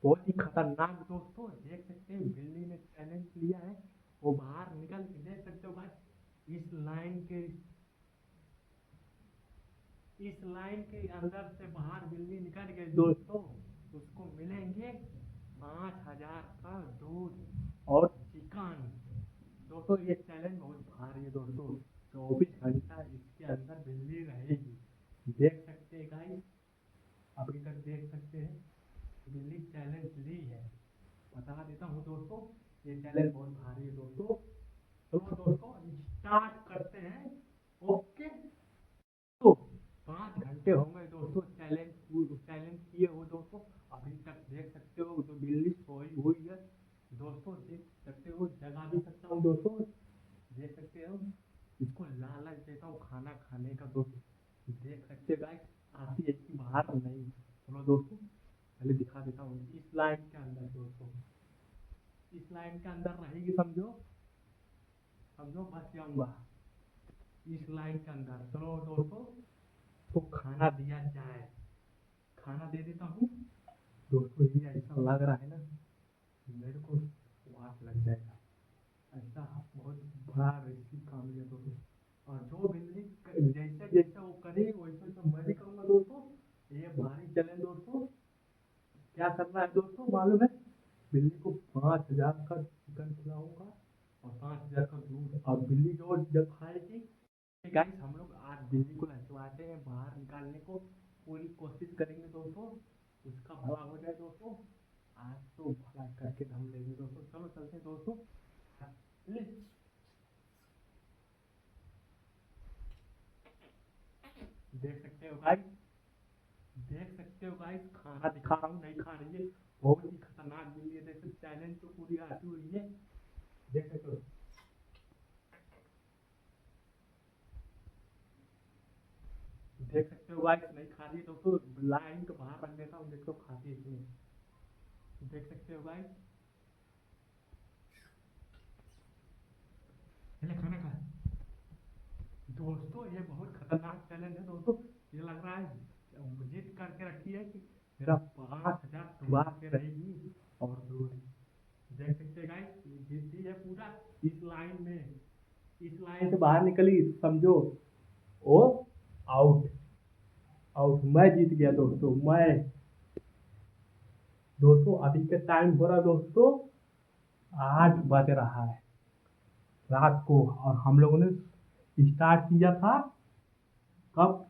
बहुत ही खतरनाक दोस्तों, देख सकते हैं बिल्ली ने चैलेंज लिया है। वो बाहर निकल के देख सकते हो भाई, इस लाइन के अंदर से बाहर बिल्ली निकल गई दोस्तों। उसको मिलेंगे 5,000 का दूध और चिकन। दोस्तों ये चैलेंज बहुत भारी है दोस्तों। 24 घंटा इसके अंदर बिल्ली रहेगी। देख सकते हैं गाइस, अभी तक देख सकते हैं बिल्ली चैलेंज ली है। बता देता हूँ दोस्तों, ये चैलेंज बहुत भारी है दोस्तों। चलो दोस्तों स्टार्ट करते हैं। ओके, तो 5 घंटे हो गए दोस्तों चैलेंज किए हो दोस्तों। अभी तक देख सकते हो जो बिल्ली सोई हुई है दोस्तों। देख सकते हो, जगा भी सकता हूँ दोस्तों। देख सकते हो, इसको लालच देता हूँ खाना खाने का दोस्तों। देख सकते हो गाइस, आती है कि बाहर नहीं। चलो दोस्तों पहले दिखा देता हूँ इस लाइन के अंदर दोस्तों। इस लाइन के अंदर रहेगी, समझो समझो बच जाऊंगा इस लाइन के अंदर। चलो दोस्तों, तो खाना दिया जाए। खाना दे देता हूँ दोस्तों। ये ऐसा लग रहा है ना, मेरे को वाट लग जाएगा। ऐसा बहुत बड़ा रिस्की काम है दोस्तों। और जो बिल्ली जैसे जैसे वो करेगी वैसे वैसे मैं भी करूँगा दोस्तों। ये भारी चैलेंज दोस्तों। क्या करना है दोस्तों मालूम है? बिल्ली को 5,000 का चिकन खिलाऊंगा और 5,000 का दूध। और बिल्ली जो जब खाएगी, गाइस हम लोग आज बिल्ली को नचवाते हैं, बाहर निकालने को पूरी कोशिश करेंगे दोस्तों। उसका भला हो जाए दोस्तों। आज तो भला करके हम लेंगे दोस्तों। चलो चलते हैं दोस्तों। ले, देख सकते हो गाइस, देख सकते हो गाइस, खाना दिखा रहा हूँ, नहीं खा रही है। बहुत ही खतरनाक बिल्ली है। देखो चैलेंज तो पूरी आती हुई है। देख सकते हो, देख सकते हो गाइस, नहीं खा रही है दोस्तों। लाइन के बाहर रख देता हूँ, देखो खाती है कि नहीं। देख सकते हो गाइस, पहले खाना खा। दोस्तों ये बहुत खतरनाक चैलेंज है दोस्तों। ये लग रहा है जिद करके रखी है कि मेरा 5,000 दुबारा के रहेगी। और दूध, देख सकते गाइस, ये जिद्दी है पूरा। इस लाइन में, इस लाइन से बाहर निकली समझो, ओ आउट। आउट, मैं जीत गया दोस्तों। मैं दोस्तों अभी के टाइम हो रहा दोस्तों 8 बज रहा है रात को। और हम लोगों ने स्टार्ट किया था कब?